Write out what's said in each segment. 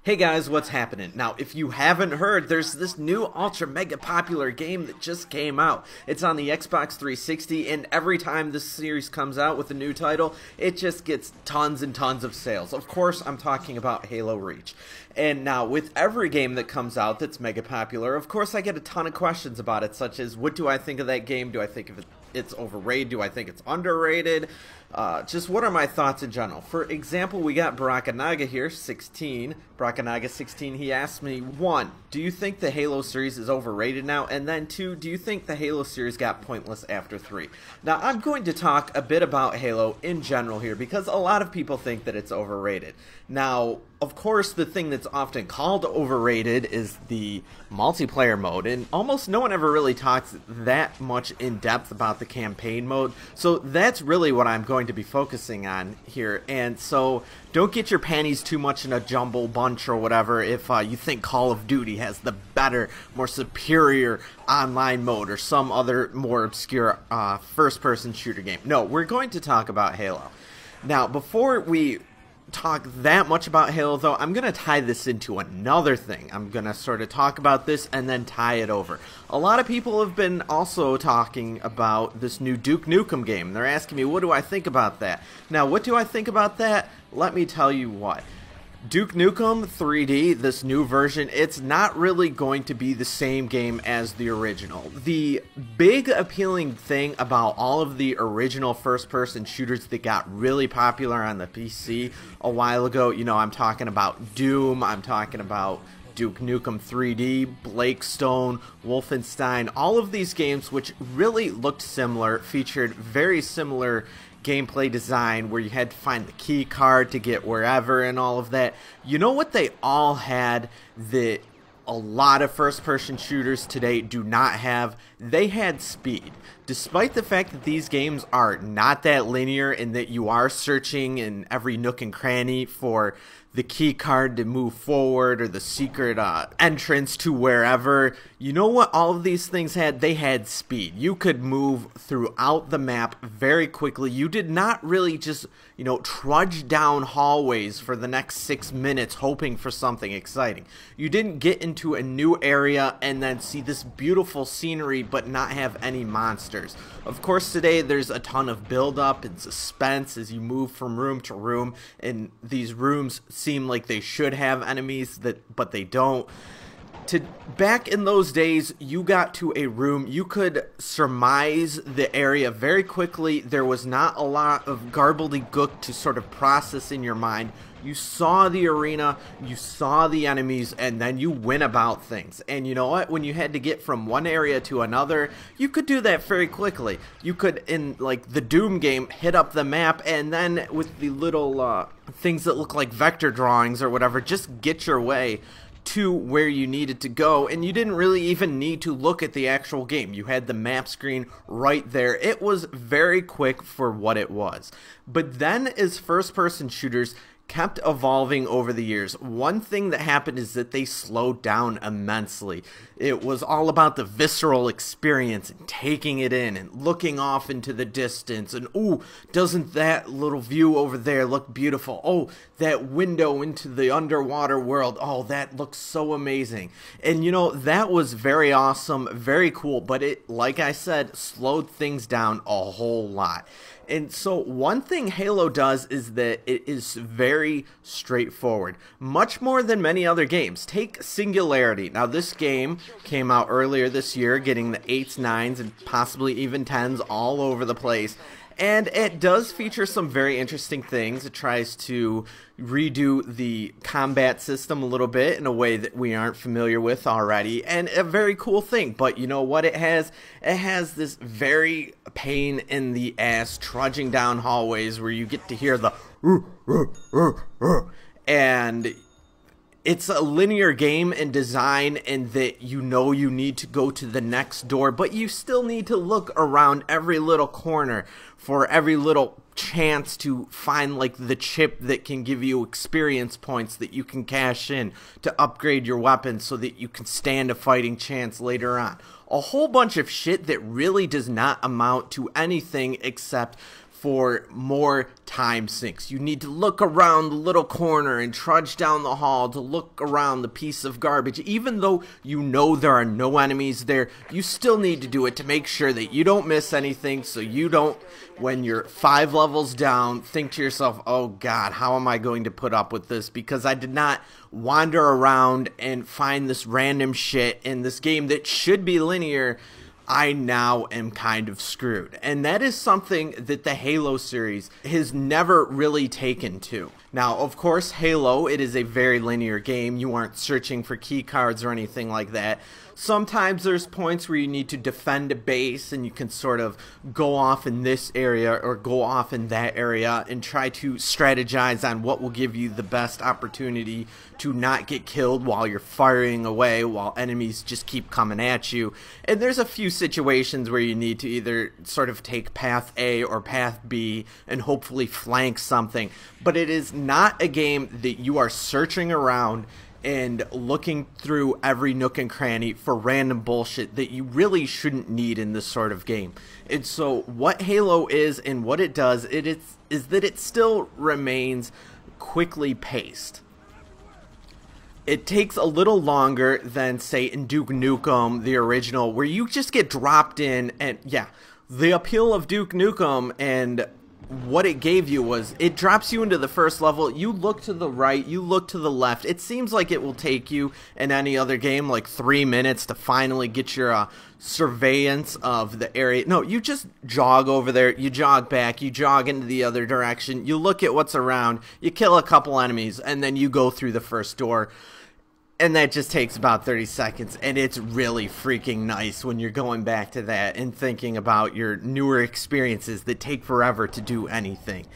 Hey guys, what's happening? Now, if you haven't heard, there's this new ultra mega popular game that just came out. It's on the Xbox 360, and every time this series comes out with a new title, it just gets tons and tons of sales. Of course, I'm talking about Halo Reach. And now, with every game that comes out that's mega popular, of course I get a ton of questions about it, such as, what do I think of that game? Do I think of it's overrated? Do I think it's underrated? Just what are my thoughts in general? For example, we got Barakanaga here, 16. Barakanaga 16, he asked me, 1, do you think the Halo series is overrated now? And then 2, do you think the Halo series got pointless after 3? Now, I'm going to talk a bit about Halo in general here because a lot of people think that it's overrated. Now, of course, the thing that's often called overrated is the multiplayer mode, and almost no one ever really talks that much in depth about the campaign mode, so that's really what I'm going to be focusing on here. And so don't get your panties too much in a jumble bunch or whatever if you think Call of Duty has the better, more superior online mode or some other more obscure first-person shooter game. No, we're going to talk about Halo. Now, before we talk that much about Halo, though, I'm going to tie this into another thing. I'm going to sort of talk about this and then tie it over. A lot of people have been also talking about this new Duke Nukem game. They're asking me, what do I think about that? Now, what do I think about that? Let me tell you what. Duke Nukem 3D, this new version, it's not really going to be the same game as the original. The big appealing thing about all of the original first-person shooters that got really popular on the PC a while ago, you know, I'm talking about Doom, I'm talking about Duke Nukem 3D, Blakestone, Wolfenstein, all of these games which really looked similar, featured very similar gameplay design where you had to find the key card to get wherever and all of that. You know what they all had that a lot of first-person shooters today do not have? They had speed. Despite the fact that these games are not that linear and that you are searching in every nook and cranny for the key card to move forward or the secret entrance to wherever, you know what all of these things had? They had speed. You could move throughout the map very quickly. You did not really just, you know, trudge down hallways for the next 6 minutes hoping for something exciting. You didn't get into a new area and then see this beautiful scenery but not have any monsters. Of course, today there's a ton of build-up and suspense as you move from room to room, and these rooms seem like they should have enemies but they don't. Back in those days, you got to a room, you could surmise the area very quickly. There was not a lot of gobbledygook to sort of process in your mind. You saw the arena, you saw the enemies, and then you went about things. And you know what? When you had to get from one area to another, you could do that very quickly. You could, in like the Doom game, hit up the map, and then with the little things that look like vector drawings or whatever, just get your way to where you needed to go, and you didn't really even need to look at the actual game. You had the map screen right there. It was very quick for what it was. But then as first-person shooters kept evolving over the years, one thing that happened is that they slowed down immensely. It was all about the visceral experience and taking it in and looking off into the distance and, ooh, doesn't that little view over there look beautiful? Oh, that window into the underwater world, oh, that looks so amazing. And you know, that was very awesome, very cool, but it, like I said, slowed things down a whole lot. And so one thing Halo does is that it is very straightforward, much more than many other games. Take Singularity. Now, this game came out earlier this year, getting the 8s, 9s, and possibly even 10s all over the place. And it does feature some very interesting things. It tries to redo the combat system a little bit in a way that we aren't familiar with already, and a very cool thing. But you know what it has? It has this very pain in the ass trudging down hallways where you get to hear the and it's a linear game in design, and that you know you need to go to the next door, but you still need to look around every little corner for every little chance to find like the chip that can give you experience points that you can cash in to upgrade your weapon so that you can stand a fighting chance later on. A whole bunch of shit that really does not amount to anything except for more time sinks. You need to look around the little corner and trudge down the hall to look around the piece of garbage. Even though you know there are no enemies there, you still need to do it to make sure that you don't miss anything, so you don't, when you're 5 levels down, think to yourself, oh god, how am I going to put up with this? Because I did not wander around and find this random shit in this game that should be linear. I now am kind of screwed. And that is something that the Halo series has never really taken to. Now, of course, Halo, it is a very linear game. You aren't searching for key cards or anything like that. Sometimes there's points where you need to defend a base and you can sort of go off in this area or go off in that area and try to strategize on what will give you the best opportunity to not get killed while you're firing away while enemies just keep coming at you. And there's a few situations where you need to either sort of take path A or path B and hopefully flank something. But it is not a game that you are searching around and looking through every nook and cranny for random bullshit that you really shouldn't need in this sort of game. And so what Halo is and what it does, is that it still remains quickly paced. It takes a little longer than, say, in Duke Nukem, the original, where you just get dropped in, and yeah, the appeal of Duke Nukem and what it gave you was it drops you into the first level, you look to the right, you look to the left. It seems like it will take you in any other game like 3 minutes to finally get your surveillance of the area. No, you just jog over there, you jog back, you jog into the other direction, you look at what's around, you kill a couple enemies, and then you go through the first door. And that just takes about 30 seconds, and it's really freaking nice when you're going back to that and thinking about your newer experiences that take forever to do anything.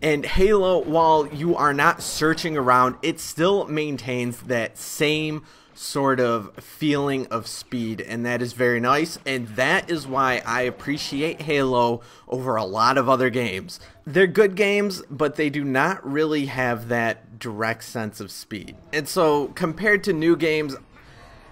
And Halo, while you are not searching around, it still maintains that same sort of feeling of speed, and that is very nice, and that is why I appreciate Halo over a lot of other games. They're good games, but they do not really have that direct sense of speed. And so compared to new games,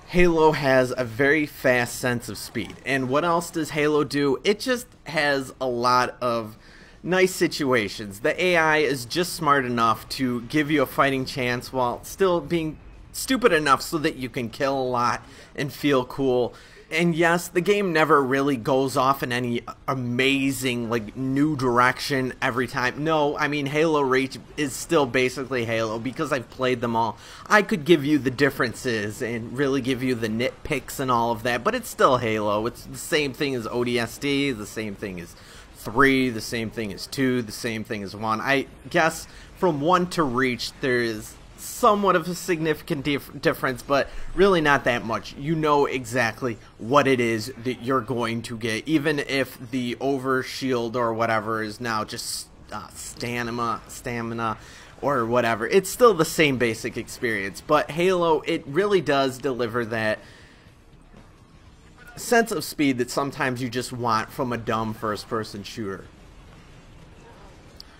Halo has a very fast sense of speed. And what else does Halo do? It just has a lot of nice situations. The AI is just smart enough to give you a fighting chance while still being stupid enough so that you can kill a lot and feel cool. And yes, the game never really goes off in any amazing, like, new direction every time. No, I mean, Halo Reach is still basically Halo because I've played them all. I could give you the differences and really give you the nitpicks and all of that, but it's still Halo. It's the same thing as ODST, the same thing as 3, the same thing as 2, the same thing as 1. I guess from 1 to Reach, there is somewhat of a significant difference, but really not that much. You know exactly what it is that you're going to get, even if the overshield or whatever is now just stamina or whatever. It's still the same basic experience, but Halo, it really does deliver that sense of speed that sometimes you just want from a dumb first-person shooter.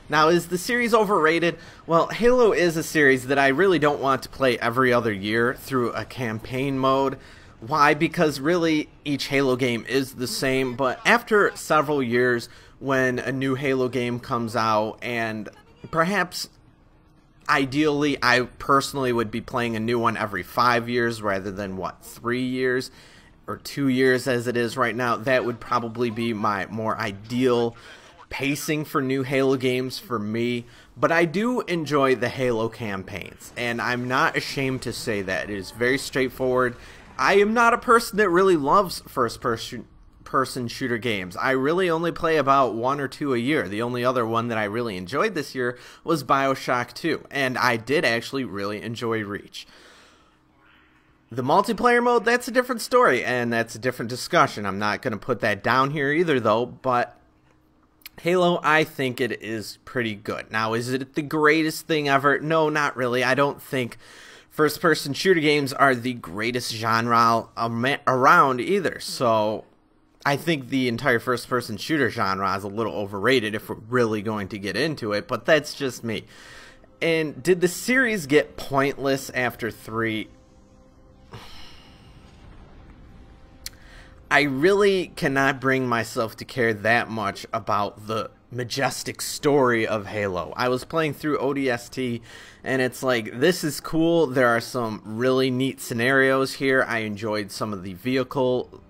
Now, is the series overrated? Well, Halo is a series that I really don't want to play every other year through a campaign mode. Why? Because really, each Halo game is the same, but after several years, when a new Halo game comes out, and perhaps, ideally, I personally would be playing a new one every 5 years rather than, 3 years? Or 2 years as it is right now. That would probably be my more ideal pacing for new Halo games for me, but I do enjoy the Halo campaigns, and I'm not ashamed to say that. It is very straightforward. I am not a person that really loves first-person shooter games. I really only play about 1 or 2 a year. The only other one that I really enjoyed this year was BioShock 2, and I did actually really enjoy Reach. The multiplayer mode, that's a different story, and that's a different discussion. I'm not going to put that down here either, though, but Halo, I think it is pretty good. Now, is it the greatest thing ever? No, not really. I don't think first-person shooter games are the greatest genre around either. So, I think the entire first-person shooter genre is a little overrated if we're really going to get into it, but that's just me. And did the series get pointless after 3? I really cannot bring myself to care that much about the majestic story of Halo. I was playing through ODST, and it's like, this is cool. There are some really neat scenarios here. I enjoyed some of the vehicle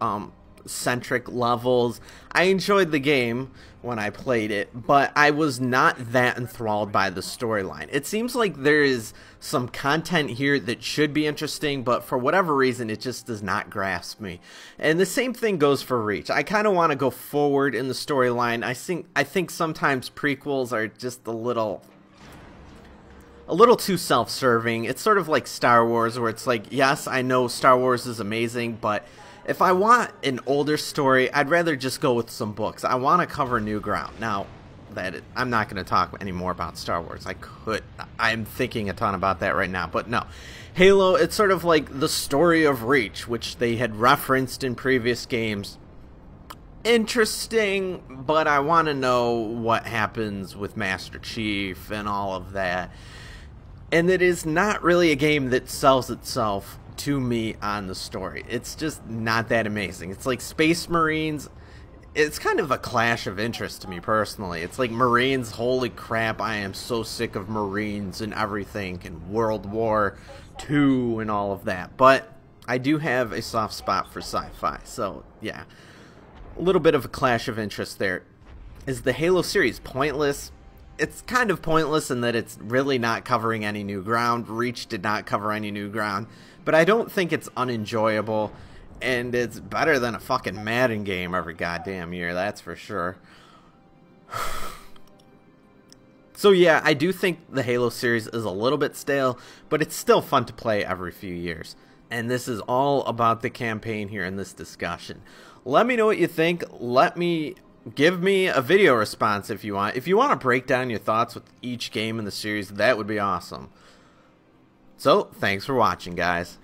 centric levels. I enjoyed the game when I played it, but I was not that enthralled by the storyline. It seems like there is some content here that should be interesting, but for whatever reason it just does not grasp me. And the same thing goes for Reach. I kind of want to go forward in the storyline. I think sometimes prequels are just a little too self-serving. It's sort of like Star Wars, where it's like, yes, I know Star Wars is amazing, but if I want an older story, I'd rather just go with some books. I want to cover new ground. Now, I'm not going to talk anymore about Star Wars. I'm thinking a ton about that right now, but no. Halo, it's sort of like the story of Reach, which they had referenced in previous games. Interesting, but I want to know what happens with Master Chief and all of that. And it is not really a game that sells itself to me on the story. It's just not that amazing. It's like Space Marines. It's kind of a clash of interest to me personally. It's like Marines, holy crap, I am so sick of Marines and everything, and World War II and all of that. But I do have a soft spot for sci-fi, so yeah. A little bit of a clash of interest there. Is the Halo series pointless? It's kind of pointless in that it's really not covering any new ground. Reach did not cover any new ground. But I don't think it's unenjoyable, and it's better than a fucking Madden game every goddamn year, that's for sure. So yeah, I do think the Halo series is a little bit stale, but it's still fun to play every few years. And this is all about the campaign here in this discussion. Let me know what you think. Give me a video response if you want. If you want to break down your thoughts with each game in the series, that would be awesome. So, thanks for watching, guys.